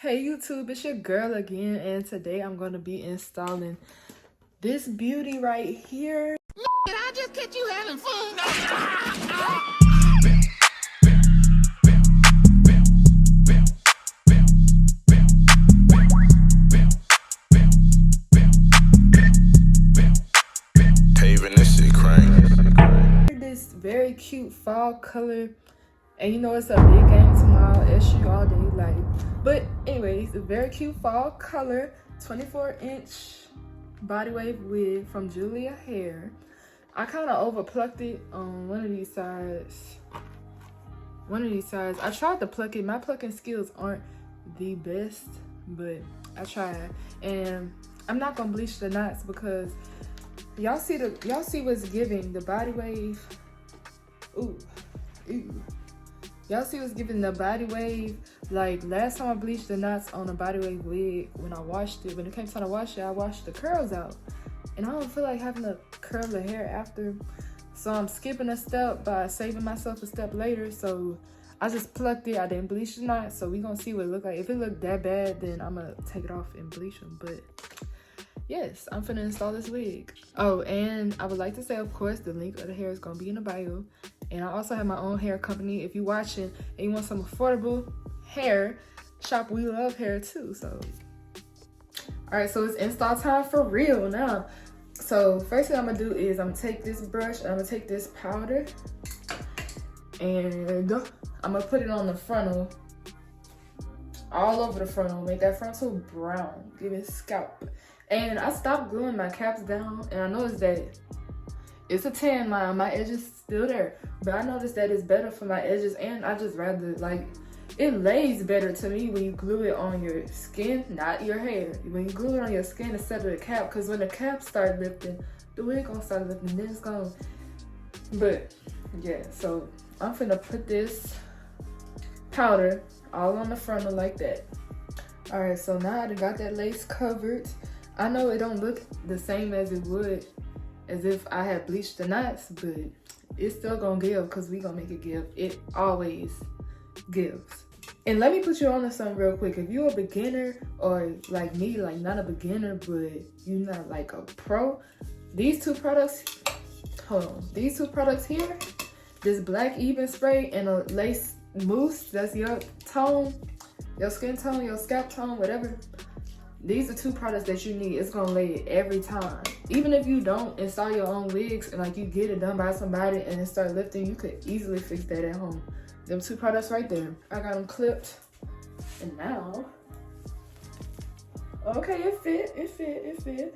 Hey YouTube, it's your girl again, and today I'm going to be installing this beauty right here. Did I just catch you having fun? Paving this shit crank. This very cute fall color, and you know it's a big game tomorrow, SU all day, like. But anyways, a very cute fall color, 24-inch body wave wig from Julia Hair. I kind of over plucked it on one of these sides. I tried to pluck it. My plucking skills aren't the best, but I tried. And I'm not gonna bleach the knots because y'all see what's giving the body wave. Ooh. Y'all see what's giving the body wave. Like last time I bleached the knots on a body wave wig, when it came time to wash it, I washed the curls out. And I don't feel like having to curl the hair after. So I'm skipping a step by saving myself a step later. So I just plucked it. I didn't bleach the knots. So we gonna see what it look like. If it look that bad, then I'm gonna take it off and bleach them. But yes, I'm finna install this wig. Oh, and I would like to say, of course, the link of the hair is gonna be in the bio. And I also have my own hair company. If you're watching and you want some affordable hair, shop We Love Hair too. So, all right, so it's install time for real now. So first thing I'm gonna do is I'm gonna take this brush and I'm gonna take this powder and I'm gonna put it on the frontal, all over the frontal, make that frontal brown, give it scalp. And I stopped gluing my caps down, and I noticed that it's a tan line, my edges still there, but I noticed that it's better for my edges, and I just rather, like, it lays better to me when you glue it on your skin, not your hair. When you glue it on your skin instead of the cap, because when the cap start lifting, the wig gonna start lifting, then it's gonna, but yeah, so I'm finna put this powder all on the frontal like that. All right, so now I got that lace covered. I know it don't look the same as it would as if I had bleached the knots, but it's still gonna give because we gonna make it give. It always gives. And let me put you on to something real quick. If you're a beginner or like me, like not a beginner, but you're not like a pro, these two products, these two products here, this black even spray and a lace mousse, that's your tone, your skin tone, your scalp tone, whatever. These are two products that you need. It's gonna lay it every time. Even if you don't install your own wigs and like you get it done by somebody and it start lifting, you could easily fix that at home. Them two products right there. I got them clipped. And now, okay, it fit.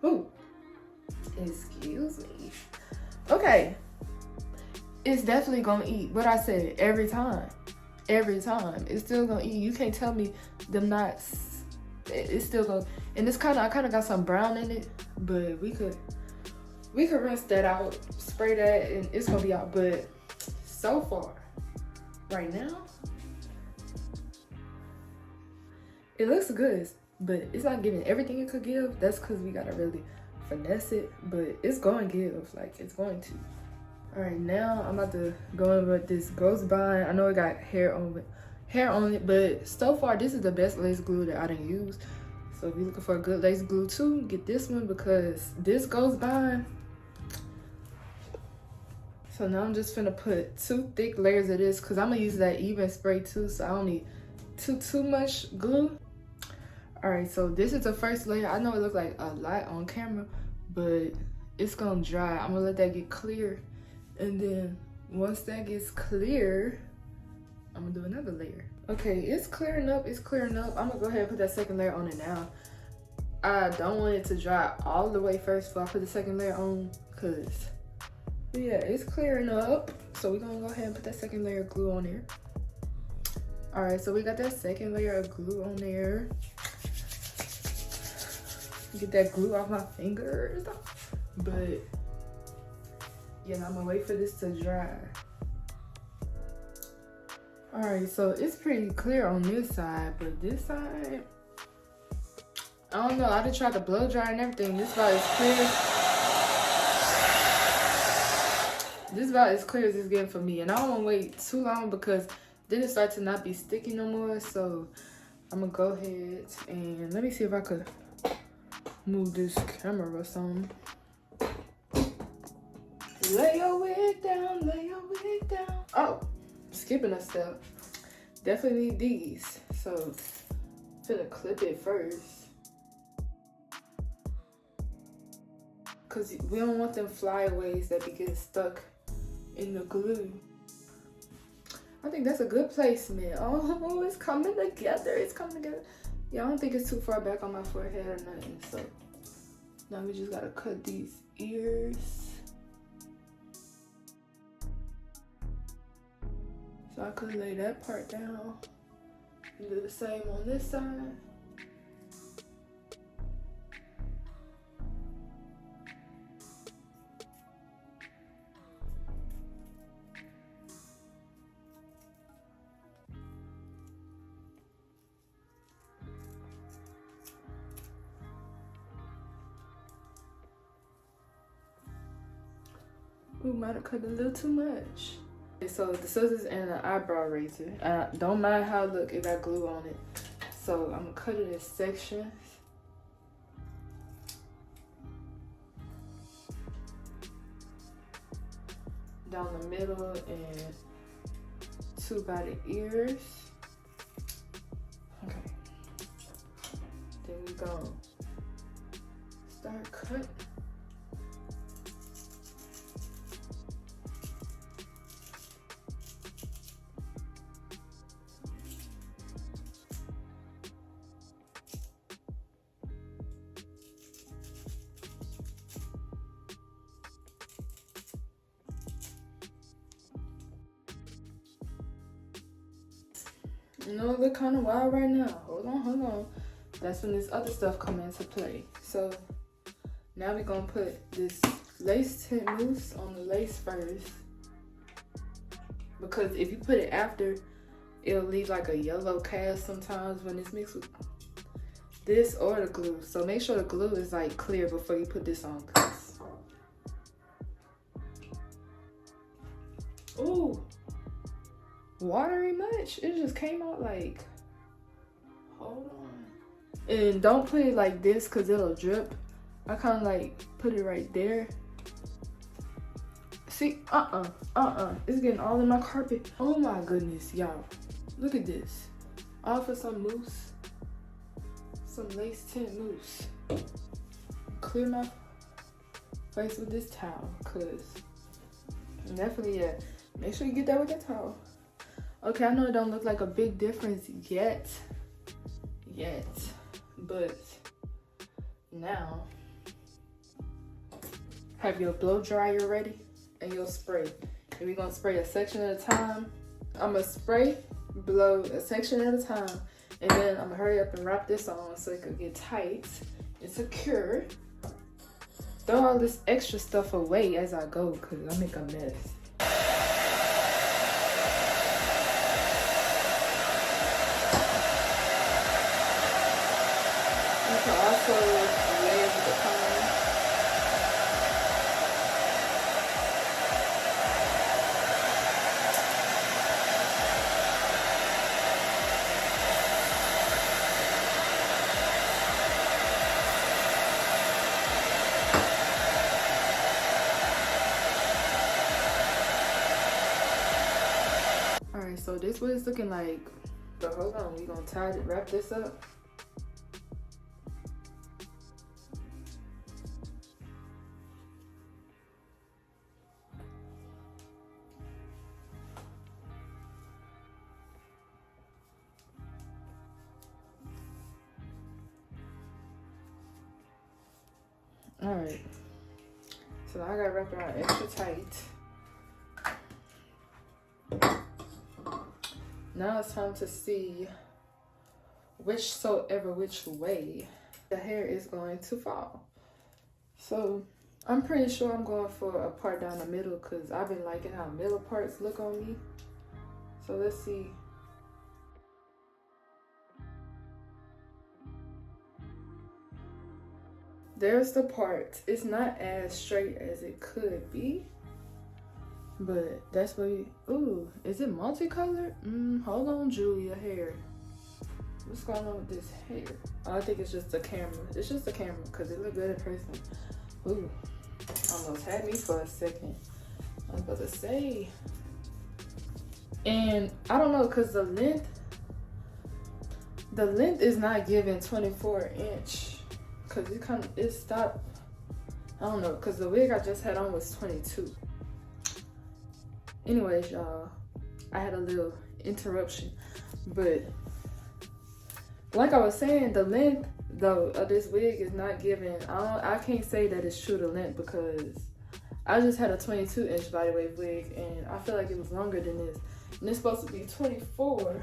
Ooh, excuse me. Okay, it's definitely gonna eat what I said every time. It's still gonna eat. You can't tell me them knots. It's still gonna, and this I kind of got some brown in it, but we could rinse that out, spray that, and it's gonna be out. But so far, right now, it looks good, but it's not giving everything it could give. That's because we gotta really finesse it, but it's going to give, like it's going to. All right, now I'm about to go in with this Ghost Bind. I know it got hair on it, but so far this is the best lace glue that I done used. So if you're looking for a good lace glue too, get this one because this Ghost Bind. So now I'm just finna put 2 thick layers of this because I'm gonna use that even spray too, so I don't need too much glue. All right, so this is the first layer. I know it looks like a lot on camera, but it's gonna dry. I'm gonna let that get clear. And then once that gets clear, I'm gonna do another layer. Okay, it's clearing up. I'm gonna go ahead and put that second layer on it now. I don't want it to dry all the way first before I put the second layer on, cause yeah, it's clearing up. So we're gonna go ahead and put that second layer of glue on there. All right, so we got that second layer of glue on there. Get that glue off my fingers, but yeah, I'm gonna wait for this to dry. All right, so it's pretty clear on this side, but this side, I don't know. I just tried to blow dry and everything. This about as clear. This about as clear as it's getting for me, and I don't want to wait too long because then it started to not be sticky no more. So I'm gonna go ahead and let me see if I could move this camera or something. Lay your wig down, lay your wig down. Oh, skipping a step. Definitely need these. So finna clip it first. Cause we don't want them flyaways that be getting stuck in the glue. I think that's a good placement. Oh, it's coming together. It's coming together. Yeah, I don't think it's too far back on my forehead or nothing. So now we just gotta cut these ears. So I could lay that part down and do the same on this side. We might have cut a little too much. So the scissors and the eyebrow razor. I don't mind how it look, it got glue on it. So I'm gonna cut it in sections. Down the middle and 2 by the ears. Okay. Then we gonna start cutting. You know, it look kind of wild right now. Hold on. That's when this other stuff come into play. So now we're gonna put this lace tint mousse on the lace first. Because if you put it after, it'll leave like a yellow cast sometimes when it's mixed with this or the glue. So make sure the glue is like clear before you put this on. Ooh. Watery much? It just came out like, hold on. And don't put it like this because it'll drip. I kind of like put it right there. See, it's getting all in my carpet. Oh my goodness, y'all. Look at this. All for some mousse. Some lace tint mousse. Clear my face with this towel, cause definitely, yeah. Make sure you get that with that towel. Okay, I know it don't look like a big difference yet, but now have your blow dryer ready and your spray. And we're gonna spray a section at a time. I'm gonna spray, blow a section at a time, and then I'm gonna hurry up and wrap this on so it can get tight and secure. Throw all this extra stuff away as I go, cause I make a mess. Also layers at a time. Alright, so this is what it's looking like. But hold on, we're gonna wrap this up. Alright, so now I gotta wrap it around extra tight. Now it's time to see which way the hair is going to fall. So I'm pretty sure I'm going for a part down the middle because I've been liking how middle parts look on me. So let's see. There's the part. It's not as straight as it could be. But that's what ooh, is it multicolored? Hold on, Julia hair. What's going on with this hair? Oh, I think it's just the camera. It's just the camera because it looked good in person. Ooh, almost had me for a second. I was about to say. And I don't know, because the length is not giving 24-inch. Because it stopped. I don't know, because the wig I just had on was 22. Anyways, y'all, I had a little interruption. But like I was saying, the length though of this wig is not giving. I can't say that it's true to length because I just had a 22-inch body wave wig and I feel like it was longer than this. And it's supposed to be 24.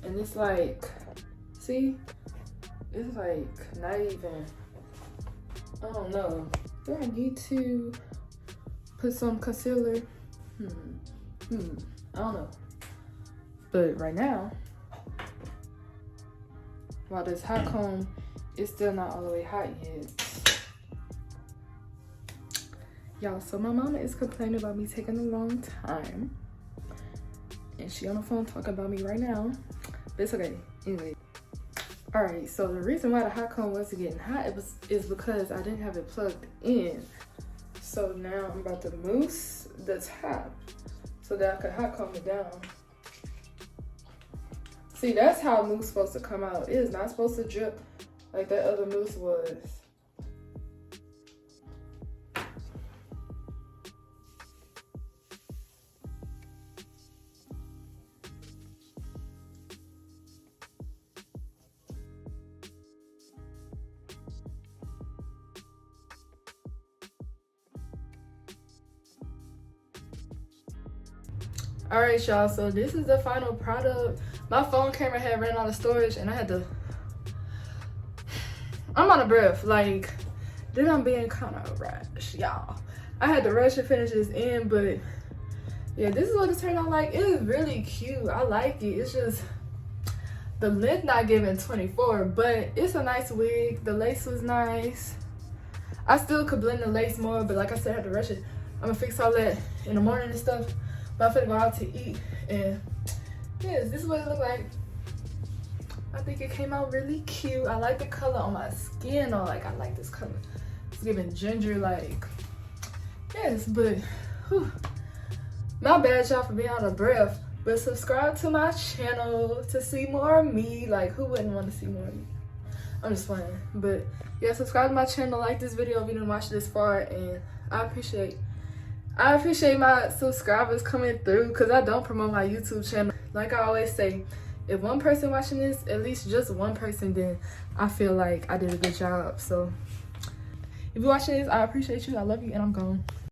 And it's like, see, it's like not even, I don't know. Do I need to put some concealer? I don't know. But right now, while this hot comb is still not all the way hot yet. Y'all, so my mama is complaining about me taking a long time. And she on the phone talking about me right now. But it's okay. Anyway. Alright, so the reason why the hot comb wasn't getting hot is because I didn't have it plugged in. So now I'm about to mousse the top so that I could hot comb it down. See, that's how mousse is supposed to come out. It is not supposed to drip like that other mousse was. Alright, y'all, so this is the final product. My phone camera had ran out of storage and I had to, I'm out of breath. Like, then I'm being kind of rushed, y'all. I had to rush and finish this in, but yeah, this is what it turned out like. It is really cute. I like it. It's just the length not giving 24, but it's a nice wig. The lace was nice. I still could blend the lace more, but like I said, I had to rush it. I'm gonna fix all that in the morning and stuff. But I'm finna go out to eat, and yes, this is what it looked like. I think it came out really cute. I like the color on my skin, or like, I like this color. It's giving ginger, like, yes, but whew. My bad, y'all, for being out of breath. But subscribe to my channel to see more of me. Like, who wouldn't want to see more of me? I'm just playing. But yeah, subscribe to my channel, like this video if you didn't watch this far, and I appreciate my subscribers coming through because I don't promote my YouTube channel. Like I always say, if one person watching this, at least just one person, then I feel like I did a good job. So if you're watching this, I appreciate you. I love you, and I'm gone.